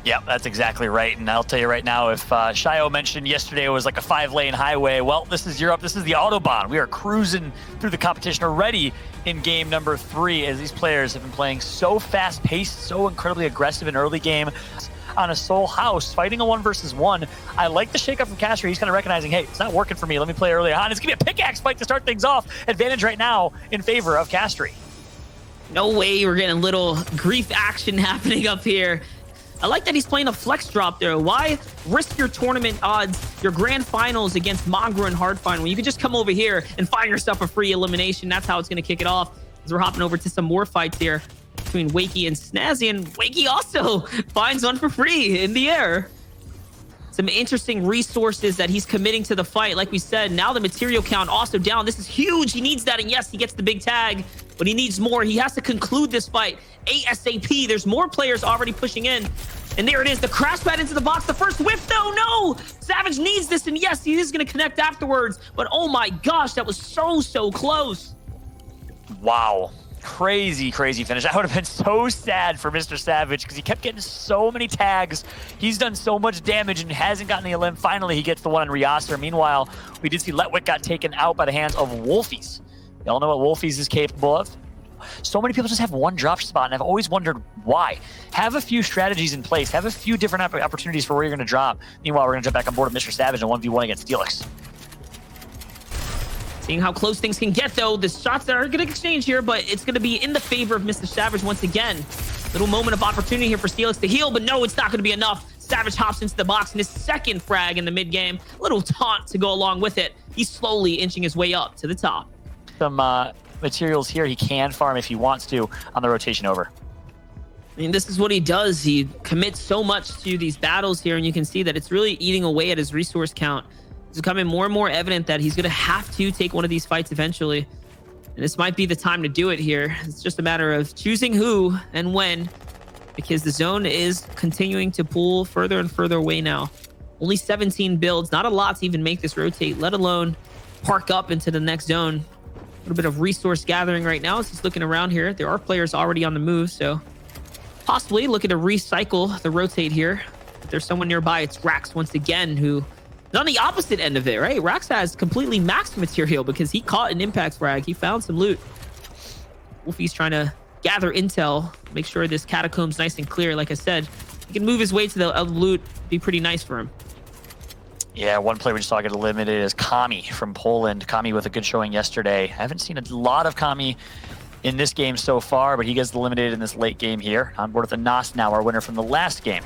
Yep, that's exactly right. And I'll tell you right now, if Shio mentioned yesterday it was like a 5-lane highway, well, this is Europe. This is the Autobahn. We are cruising through the competition already in game number 3, as these players have been playing so fast-paced, so incredibly aggressive in early game on a sole house, fighting a 1 versus 1. I like the shakeup from Castro. He's kind of recognizing, hey, it's not working for me. Let me play early on. It's going to be a pickaxe fight to start things off. Advantage right now in favor of Castro. No way we're getting a little grief action happening up here. I like that he's playing a flex drop there. Why risk your tournament odds, your grand finals against Mongrel and Hardfine when you can just come over here and find yourself a free elimination? That's how it's going to kick it off. As we're hopping over to some more fights here between Wakey and Snazzy, and Wakey also finds one for free in the air. Some interesting resources that he's committing to the fight. Like we said, now the material count also down. This is huge. He needs that, and yes, he gets the big tag, but he needs more. He has to conclude this fight ASAP. There's more players already pushing in, and there it is, the crash pad into the box. The first whiff, though, no! Savage needs this, and yes, he is going to connect afterwards, but oh my gosh, that was so close. Wow. Crazy finish. That would have been so sad for Mr. Savage because he kept getting so many tags. He's done so much damage and hasn't gotten the elim. Finally, he gets the one on Ryasser. Meanwhile, we did see Letwick got taken out by the hands of Wolfies. Y'all know what Wolfies is capable of. So many people just have one drop spot, and I've always wondered why. Have a few strategies in place. Have a few different opportunities for where you're going to drop. Meanwhile, we're going to jump back on board with Mr. Savage and 1v1 against Steelix. Seeing how close things can get, though, the shots that are going to exchange here, but it's going to be in the favor of Mr. Savage once again. Little moment of opportunity here for Steelix to heal, but no, it's not going to be enough. Savage hops into the box in his second frag in the mid game. Little taunt to go along with it. He's slowly inching his way up to the top. Some materials here he can farm if he wants to on the rotation over. I mean, this is what he does. He commits so much to these battles here, and you can see that it's really eating away at his resource count. It's becoming more and more evident that he's going to have to take one of these fights eventually. And this might be the time to do it here. It's just a matter of choosing who and when, because the zone is continuing to pull further and further away now. Only 17 builds, not a lot to even make this rotate, let alone park up into the next zone. A little bit of resource gathering right now as he's looking around here. There are players already on the move, so possibly looking to recycle the rotate here. If there's someone nearby, it's Rax once again, who on the opposite end of it, right? Rax has completely maxed material because he caught an impact frag. He found some loot. Wolfie's trying to gather intel, make sure this catacomb's nice and clear. Like I said, he can move his way to the loot, be pretty nice for him. Yeah, one player we just saw get eliminated is Kami from Poland. Kami with a good showing yesterday. I haven't seen a lot of Kami in this game so far, but he gets eliminated in this late game here. On board with Anas now, our winner from the last game.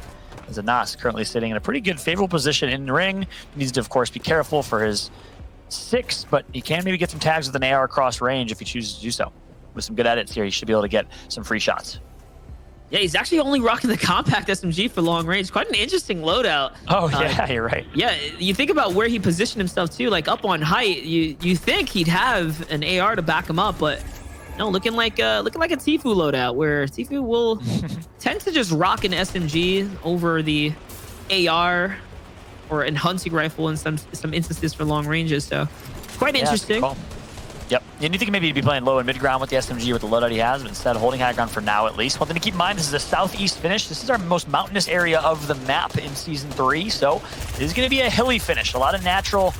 As Anas currently sitting in a pretty good, favorable position in the ring. He needs to, of course, be careful for his 6, but he can maybe get some tags with an AR across range if he chooses to do so. With some good edits here, he should be able to get some free shots. Yeah, he's actually only rocking the compact SMG for long range. Quite an interesting loadout. Oh, yeah, you're right. Yeah, you think about where he positioned himself, too. Like, up on height, you think he'd have an AR to back him up, but no, looking like a Tfue loadout, where Tfue will tend to just rock an SMG over the AR or an hunting rifle in some instances for long ranges. So quite interesting. Cool. Yep. And you think maybe he'd be playing low and mid ground with the SMG with the loadout he has, but instead holding high ground for now at least. One thing to keep in mind, this is a southeast finish. This is our most mountainous area of the map in Season 3, so it is going to be a hilly finish. A lot of natural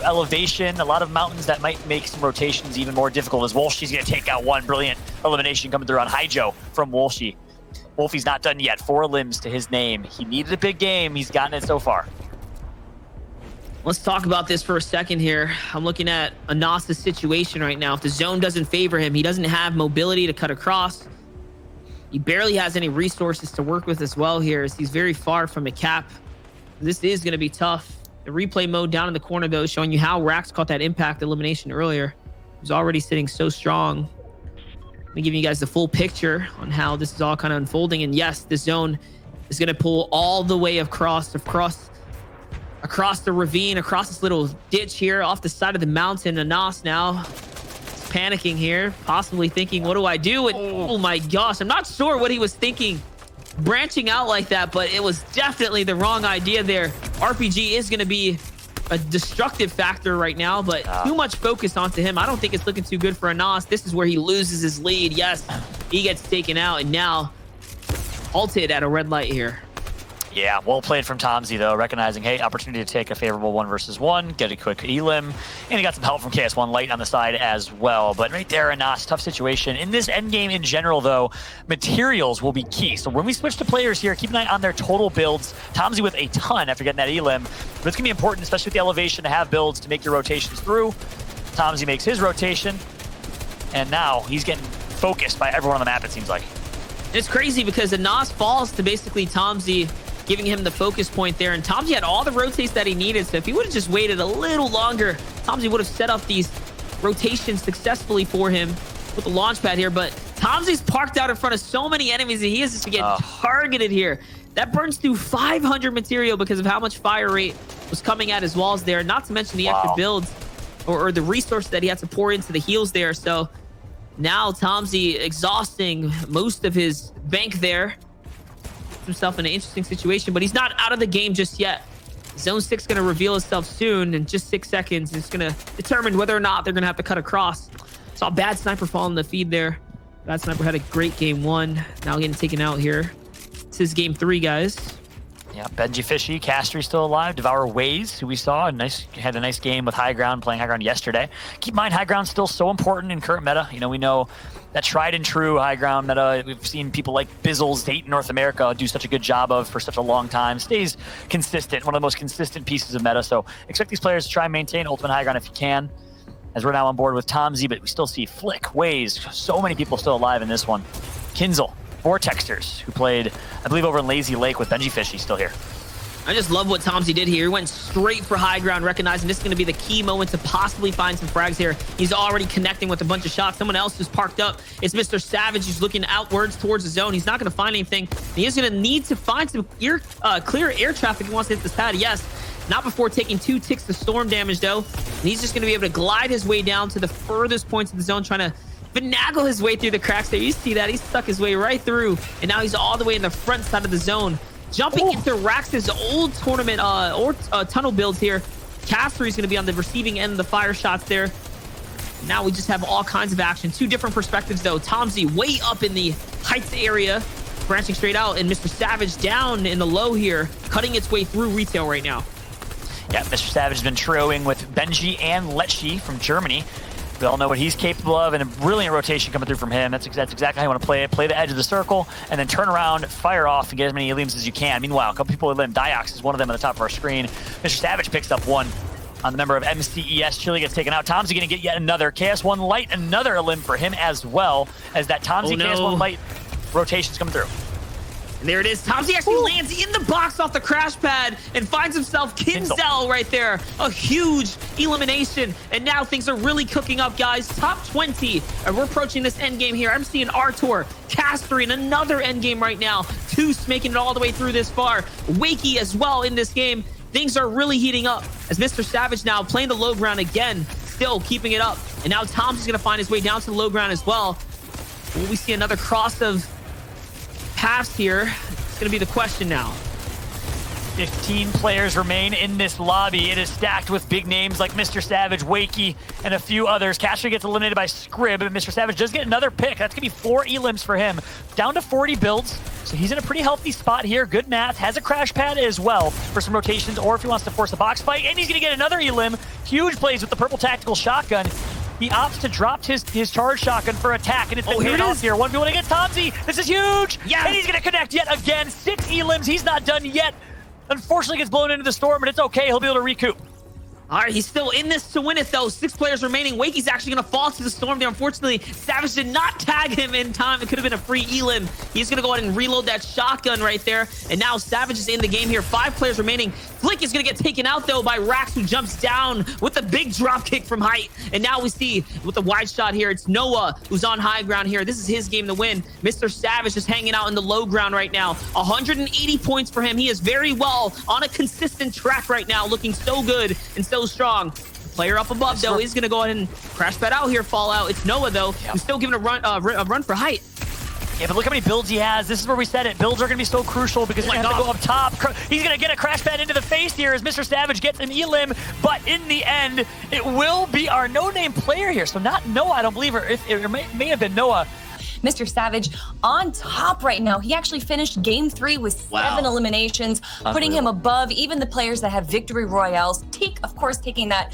elevation, a lot of mountains that might make some rotations even more difficult, as Wolfie's going to take out one brilliant elimination coming through on Haijo from Wolfie. Wolfie's not done yet. 4 limbs to his name. He needed a big game. He's gotten it so far. Let's talk about this for a second here. I'm looking at Anas's situation right now. If the zone doesn't favor him, he doesn't have mobility to cut across. He barely has any resources to work with as well here, as he's very far from a cap. This is going to be tough. The replay mode down in the corner, though, is showing you how Rax caught that impact elimination earlier. He was already sitting so strong. Let me give you guys the full picture on how this is all kind of unfolding. And yes, the zone is going to pull all the way across the ravine, across this little ditch here off the side of the mountain. Anas now is panicking here, possibly thinking, what do I do? And, oh my gosh, I'm not sure what he was thinking branching out like that, but it was definitely the wrong idea there. RPG is going to be a destructive factor right now, but too much focus onto him. I don't think it's looking too good for Anas. This is where he loses his lead. Yes, he gets taken out, and now halted at a red light here. Yeah, well played from Tomzy, though, recognizing, hey, opportunity to take a favorable 1 versus 1, get a quick elim, and he got some help from KS1 Light on the side as well. But right there, a nice, tough situation. In this endgame in general, though, materials will be key. So when we switch to players here, keep an eye on their total builds. Tomzy with a ton after getting that elim, but it's going to be important, especially with the elevation, to have builds to make your rotations through. Tomzy makes his rotation, and now he's getting focused by everyone on the map, it seems like. It's crazy because the Nas falls to basically Tomzy, giving him the focus point there. And Tomzy had all the rotates that he needed. So if he would have just waited a little longer, Tomzy would have set up these rotations successfully for him with the launch pad here. But Tomzy's parked out in front of so many enemies and he is just getting targeted here. That burns through 500 material because of how much fire rate was coming at his walls there. Not to mention the extra builds or the resources that he had to pour into the heals there. So now Tomzy exhausting most of his bank there. Himself in an interesting situation, but he's not out of the game just yet. Zone 6 going to reveal itself soon in just 6 seconds. It's going to determine whether or not they're going to have to cut across. Saw Bad Sniper fall in the feed there. Bad Sniper had a great game 1. Now getting taken out here. This is game 3, guys. Yeah, Benji Fishy, Castry still alive. Devour Waze, who we saw, had a nice game with High Ground, playing High Ground yesterday. Keep in mind, High Ground's still so important in current meta. You know, we know that tried and true High Ground meta, we've seen people like Bizzles, Dayton, North America do such a good job of for such a long time. Stays consistent, one of the most consistent pieces of meta. So expect these players to try and maintain Ultimate High Ground if you can, as we're now on board with Tomzy, but we still see Flick, Waze, so many people still alive in this one. Kinzel, Vortexters, who played, I believe, over in Lazy Lake with Benji Fishy, still here. I just love what Tomzy did here. He went straight for high ground, recognizing this is going to be the key moment to possibly find some frags here. He's already connecting with a bunch of shots. Someone else is parked up. It's Mr. Savage. He's looking outwards towards the zone. He's not going to find anything. He is going to need to find some clear air traffic if he wants to hit this pad. Yes, not before taking 2 ticks of storm damage, though. And he's just going to be able to glide his way down to the furthest points of the zone, trying to finagle his way through the cracks there. You see that? He stuck his way right through. And now he's all the way in the front side of the zone. Jumping into Rax's old tournament tunnel builds here. Castry is going to be on the receiving end of the fire shots there. Now we just have all kinds of action. 2 different perspectives, though. Tomzy way up in the heights area, branching straight out, and Mr. Savage down in the low here, cutting its way through retail right now. Yeah, Mr. Savage has been trioing with Benji and Lecce from Germany. We all know what he's capable of, and a brilliant rotation coming through from him. That's exactly how you want to play it. Play the edge of the circle, and then turn around, fire off, and get as many elims as you can. Meanwhile, a couple people elim. Diox is one of them at the top of our screen. Mr. Savage picks up 1 on the member of MCES. Chili gets taken out. Tomzy going to get yet another. KS1 Light, another elim for him as well, as that Tomzy KS1 Light rotation's coming through. And there it is. Tomzy actually lands in the box off the crash pad and finds himself Kinzel right there. A huge elimination. And now things are really cooking up, guys. Top 20. And we're approaching this end game here. I'm seeing Artur, Castry, and another end game right now. Toos making it all the way through this far. Wakey as well in this game. Things are really heating up as Mr. Savage now playing the low ground again. Still keeping it up. And now Tomzy's going to find his way down to the low ground as well. Will we see another cross of paths here? It's going to be the question now. 15 players remain in this lobby. It is stacked with big names like Mr. Savage, Wakey, and a few others. Castry gets eliminated by Scrib, and Mr. Savage does get another pick. That's going to be 4 elims for him. Down to 40 builds, so he's in a pretty healthy spot here. Good math. Has a crash pad as well for some rotations, or if he wants to force a box fight. And he's going to get another elim. Huge plays with the purple tactical shotgun. He opts to drop his charge shotgun for attack, and it's been paid off here. 1v1 against Tomzy. This is huge. Yes. And he's going to connect yet again. 6 elims. He's not done yet. Unfortunately, gets blown into the storm, but it's okay. He'll be able to recoup. All right, he's still in this to win it, though. 6 players remaining. Wakey's actually going to fall to the storm there. Unfortunately, Savage did not tag him in time. It could have been a free elim. He's going to go ahead and reload that shotgun right there. And now Savage is in the game here. 5 players remaining. Flick is going to get taken out, though, by Rax, who jumps down with a big drop kick from height. And now we see with the wide shot here, it's Noah who's on high ground here. This is his game to win. Mr. Savage is hanging out in the low ground right now. 180 points for him. He is very well on a consistent track right now, looking so good and so strong. The player up above, though, is going to go ahead and crash pad out here, Fallout. It's Noah, though, who's still giving a run for height. Yeah, but look how many builds he has. This is where we said it. Builds are going to be so crucial because he's going to have to go up top. He's going to get a crash pad into the face here as Mr. Savage gets an elim. But in the end, it will be our no-name player here. So not Noah, I don't believe, or it may have been Noah. Mr. Savage on top right now. He actually finished game 3 with 7 eliminations, putting him above even the players that have victory royales. Of course, taking that